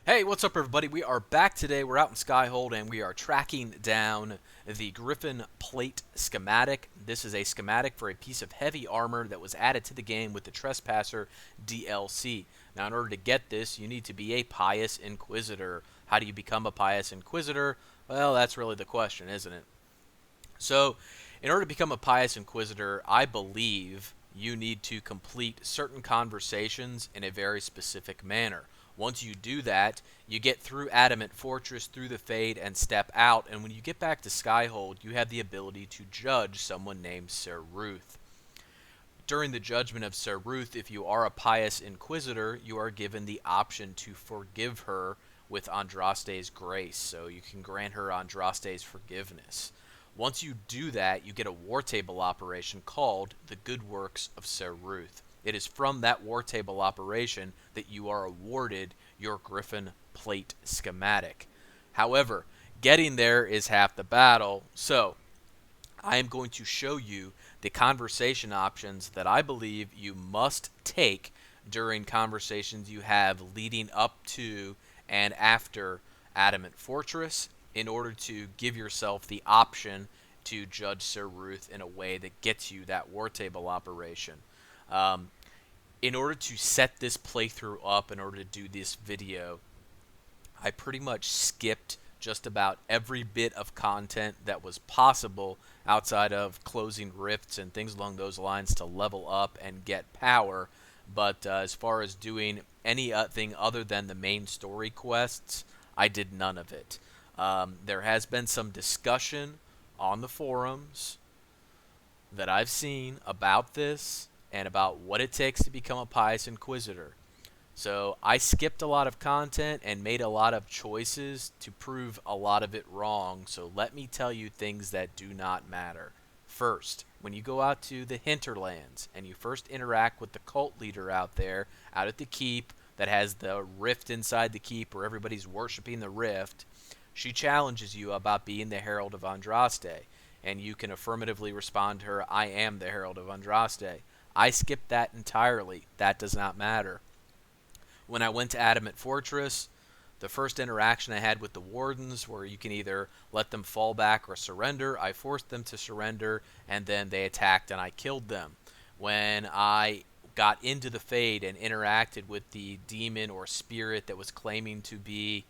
Hey, what's up, everybody? We are back today. We're out in Skyhold, and we are tracking down the Griffon Plate schematic. This is a schematic for a piece of heavy armor that was added to the game with the Trespasser DLC. Now, in order to get this, you need to be a pious inquisitor. How do you become a pious inquisitor? Well, that's really the question, isn't it? So, in order to become a pious inquisitor, I believe you need to complete certain conversations in a very specific manner. Once you do that, you get through Adamant Fortress, through the Fade, and step out, and when you get back to Skyhold, you have the ability to judge someone named Sir Ruth. During the judgment of Sir Ruth, if you are a pious inquisitor, you are given the option to forgive her with Andraste's grace, so you can grant her Andraste's forgiveness. Once you do that, you get a war table operation called the Good Works of Sir Ruth. It is from that war table operation that you are awarded your Griffon Plate schematic. However, getting there is half the battle, so I am going to show you the conversation options that I believe you must take during conversations you have leading up to and after Adamant Fortress in order to give yourself the option to judge Sir Ruth in a way that gets you that war table operation. Um, in order to set this playthrough up, in order to do this video, I pretty much skipped just about every bit of content that was possible outside of closing rifts and things along those lines to level up and get power. But as far as doing anything other than the main story quests, I did none of it. There has been some discussion on the forums that I've seen about this and about what it takes to become a pious inquisitor. So I skipped a lot of content and made a lot of choices to prove a lot of it wrong. So let me tell you things that do not matter. First, when you go out to the hinterlands and you first interact with the cult leader out there, out at the keep that has the rift inside the keep where everybody's worshiping the rift, she challenges you about being the Herald of Andraste. And you can affirmatively respond to her, I am the Herald of Andraste. I skipped that entirely. That does not matter. When I went to Adamant Fortress, the first interaction I had with the wardens, where you can either let them fall back or surrender, I forced them to surrender, and then they attacked and I killed them. When I got into the Fade and interacted with the demon or spirit that was claiming to be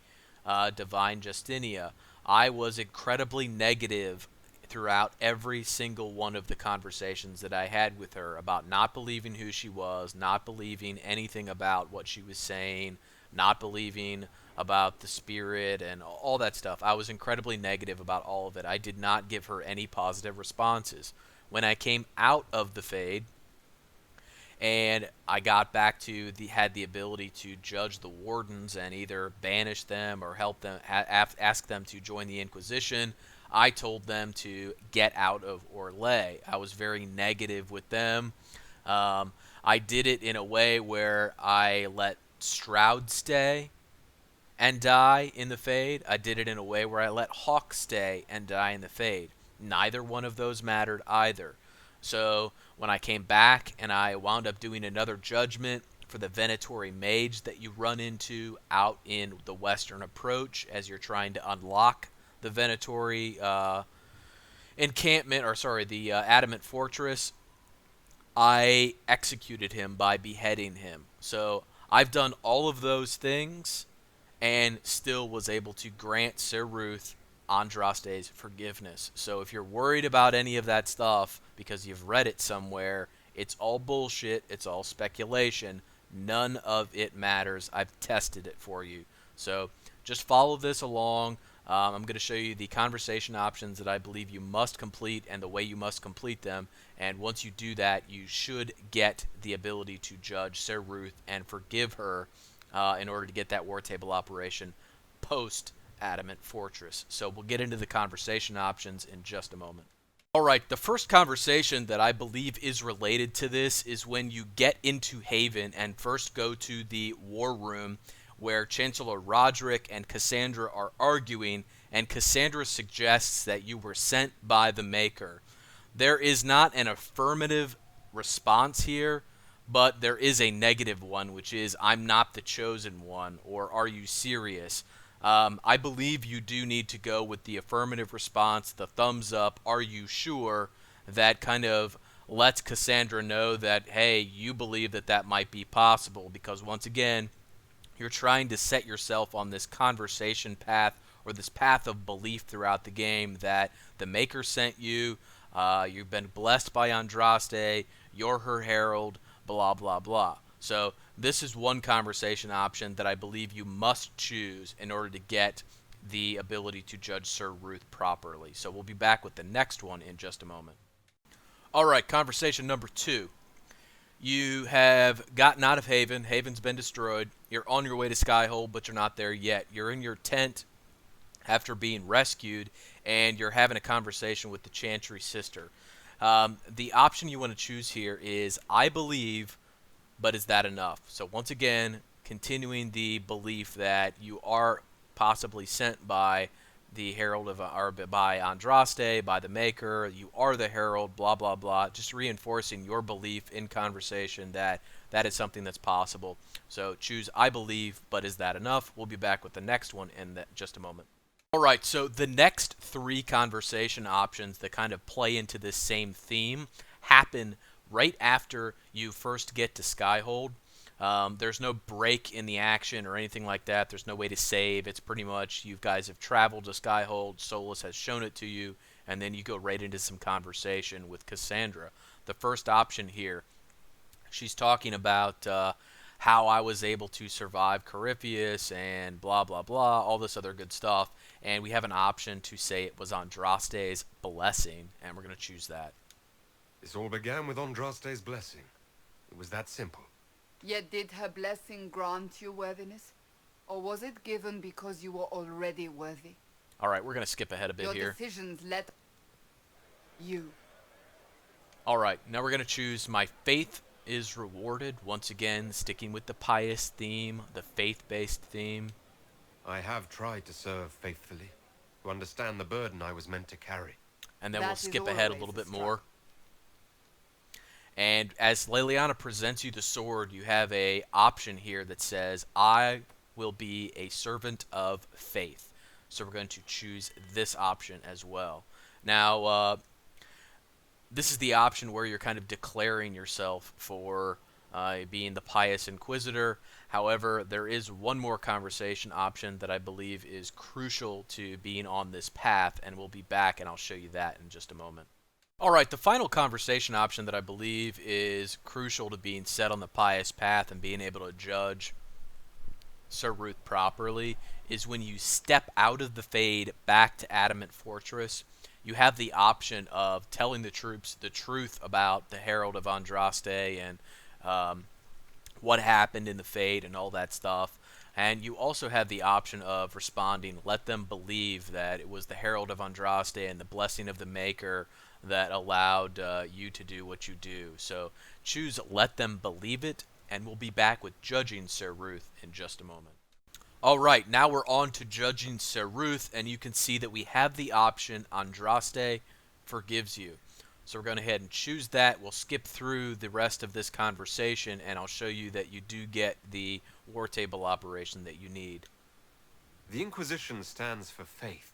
Divine Justinia, I was incredibly negative throughout every single one of the conversations that I had with her about not believing who she was, not believing anything about what she was saying, not believing about the spirit and all that stuff. I was incredibly negative about all of it. I did not give her any positive responses. When I came out of the Fade and I got back to had the ability to judge the wardens and either banish them or help them, ask them to join the Inquisition, I told them to get out of Orlais. I was very negative with them. I did it in a way where I let Stroud stay and die in the Fade. I did it in a way where I let Hawk stay and die in the Fade. Neither one of those mattered either. So when I came back and I wound up doing another judgment for the Venatori Mage that you run into out in the Western Approach as you're trying to unlock the Venatori encampment, or sorry, the Adamant Fortress, I executed him by beheading him. So I've done all of those things and still was able to grant Sir Ruth Andraste's forgiveness. So if you're worried about any of that stuff because you've read it somewhere, it's all bullshit. It's all speculation. None of it matters. I've tested it for you. So just follow this along. I'm going to show you the conversation options that I believe you must complete and the way you must complete them. And once you do that, you should get the ability to judge Sir Ruth and forgive her in order to get that war table operation post Adamant Fortress. So we'll get into the conversation options in just a moment. Alright, the first conversation that I believe is related to this is when you get into Haven and first go to the war room where Chancellor Roderick and Cassandra are arguing, and Cassandra suggests that you were sent by the Maker. There is not an affirmative response here, but there is a negative one, which is I'm not the chosen one, or are you serious? I believe you do need to go with the affirmative response, the thumbs up, are you sure? That kind of lets Cassandra know that, hey, you believe that that might be possible, because once again, you're trying to set yourself on this conversation path or this path of belief throughout the game that the Maker sent you, you've been blessed by Andraste, you're her herald, blah, blah, blah. So this is one conversation option that I believe you must choose in order to get the ability to judge Sir Ruth properly. So we'll be back with the next one in just a moment. All right, conversation number 2. You have gotten out of Haven. Haven's been destroyed. You're on your way to Skyhold, but you're not there yet. You're in your tent after being rescued, and you're having a conversation with the Chantry sister. The option you want to choose here is I believe, but is that enough? So once again, continuing the belief that you are possibly sent by the Herald of, or by Andraste, by the Maker, you are the Herald, blah, blah, blah, just reinforcing your belief in conversation that that is something that's possible. So choose I believe, but is that enough? We'll be back with the next one in just a moment. All right, so the next 3 conversation options that kind of play into this same theme happen right after you first get to Skyhold. There's no break in the action or anything like that. There's no way to save. It's pretty much you guys have traveled to Skyhold, Solus has shown it to you, and then you go right into some conversation with Cassandra. The first option here, she's talking about how I was able to survive Corypheus and blah, blah, blah, all this other good stuff. And we have an option to say it was Andraste's blessing, and we're going to choose that. This all began with Andraste's blessing. It was that simple. Yet did her blessing grant you worthiness? Or was it given because you were already worthy? All right, we're going to skip ahead a bit Your here. decisions let you. All right, now we're going to choose my faith is rewarded. Once again, sticking with the pious theme, the faith-based theme. I have tried to serve faithfully, to understand the burden I was meant to carry. And then That we'll is skip ahead a always little a bit struggle. more. And as Leliana presents you the sword, you have a option here that says, I will be a servant of faith. So we're going to choose this option as well. Now, this is the option where you're kind of declaring yourself for being the pious inquisitor. However, there is one more conversation option that I believe is crucial to being on this path, and we'll be back and I'll show you that in just a moment. All right, the final conversation option that I believe is crucial to being set on the pious path and being able to judge Sir Ruth properly is when you step out of the Fade back to Adamant Fortress. You have the option of telling the troops the truth about the Herald of Andraste and what happened in the Fade and all that stuff. And you also have the option of responding, let them believe that it was the Herald of Andraste and the blessing of the Maker that allowed you to do what you do. So choose let them believe it, and we'll be back with judging Sir Ruth in just a moment. Alright, now we're on to judging Sir Ruth, and you can see that we have the option Andraste forgives you. So we're going to go ahead and choose that. We'll skip through the rest of this conversation, and I'll show you that you do get the war table operation that you need. The Inquisition stands for faith.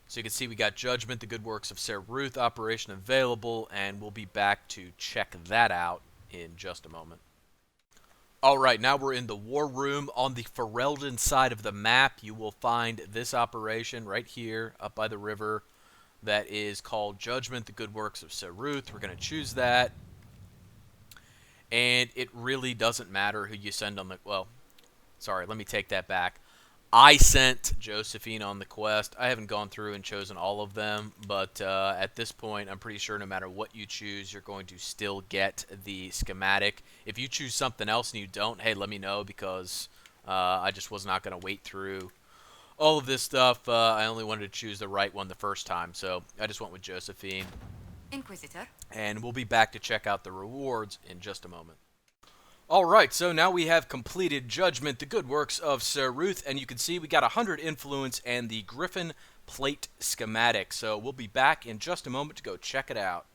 So you can see we got Judgment, the good works of Sir Ruth operation available, and we'll be back to check that out in just a moment. Alright, now we're in the war room. On the Ferelden side of the map, you will find this operation right here up by the river that is called Judgment, the good works of Sir Ruth. We're going to choose that. And it really doesn't matter who you send on the... Well, sorry, let me take that back. I sent Josephine on the quest. I haven't gone through and chosen all of them, but at this point, I'm pretty sure no matter what you choose, you're going to still get the schematic. If you choose something else and you don't, hey, let me know, because I just was not going to wait through all of this stuff. I only wanted to choose the right one the first time, so I just went with Josephine. Inquisitor. And we'll be back to check out the rewards in just a moment. Alright, so now we have completed Judgment, the good works of Sir Ruth, and you can see we got 100 influence and the Griffon Plate schematic. So we'll be back in just a moment to go check it out.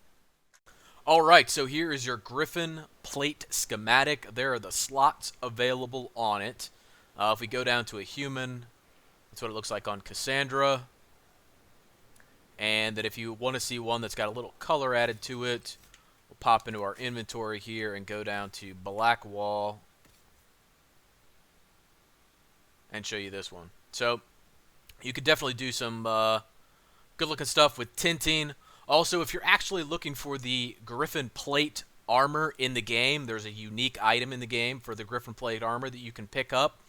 Alright, so here is your Griffon Plate schematic. There are the slots available on it. If we go down to a human, that's what it looks like on Cassandra. And then if you want to see one that's got a little color added to it, we'll pop into our inventory here and go down to Black Wall and show you this one. So you could definitely do some good looking stuff with tinting. Also, if you're actually looking for the Griffon Plate armor in the game, there's a unique item in the game for the Griffon Plate armor that you can pick up.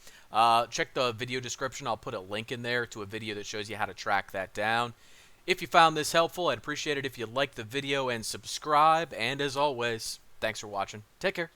Check the video description. I'll put a link in there to a video that shows you how to track that down. If you found this helpful, I'd appreciate it if you liked the video and subscribe. And as always, thanks for watching. Take care.